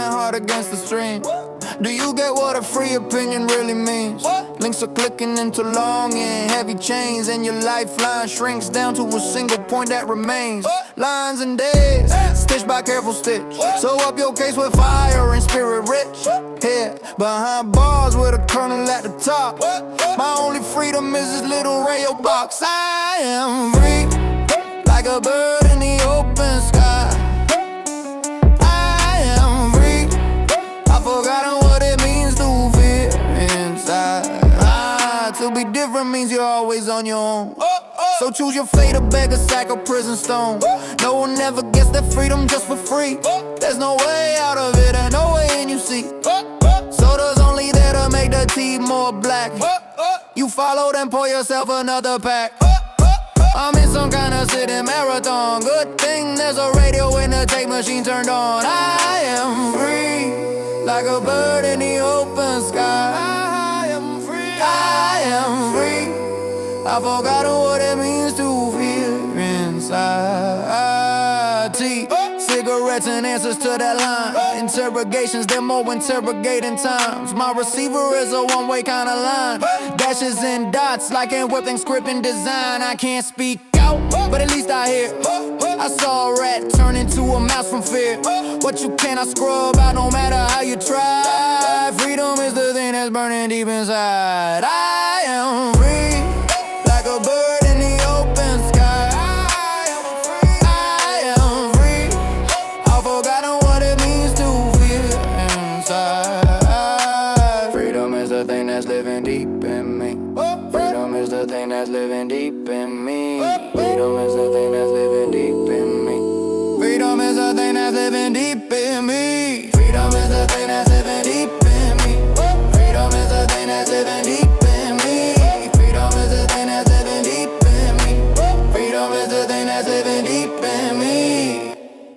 hard against the stream. Do you get what a free opinion really means? Links are clicking into long and heavy chains, and your lifeline shrinks down to a single point that remains. Lines and days, stitched by careful stitch. Sew up your case with fire and spirit rich. Here, behind bars with a kernel at the top. My only freedom is this little radio box. I am free, like a bird in the open sky. I am free, I've forgotten what it means to feel inside. To be different means you're always on your own. So choose your fate, a beggar, sack, or prison stone. No one ever gets that freedom just for free. There's no way out of it and no way in, you see. Soda's only there to make the tea more black. You follow, then pour yourself another pack. I'm in some kind of sitting marathon. Good thing there's a radio in the tape machine turned on. I am free, like a bird in the open sky. I am free, I am free. I've forgotten what it means to feel inside. Cigarettes and answers to that line. Interrogations, they're more interrogating times. My receiver is a one-way kind of line. Dashes and dots like in whipping script and design. I can't speak out, but at least I hear. I saw a rat turn into a mouse from fear. What you cannot scrub out no matter how you try. Freedom is the thing that's burning deep inside. I am free, like a bird in the open sky. I am free, I've forgotten what it means to feel inside. Freedom is the thing that's living deep in me. Freedom is the thing that's living deep in me. Freedom is the thing that's living deep in me. Freedom is the thing that's living deep in me.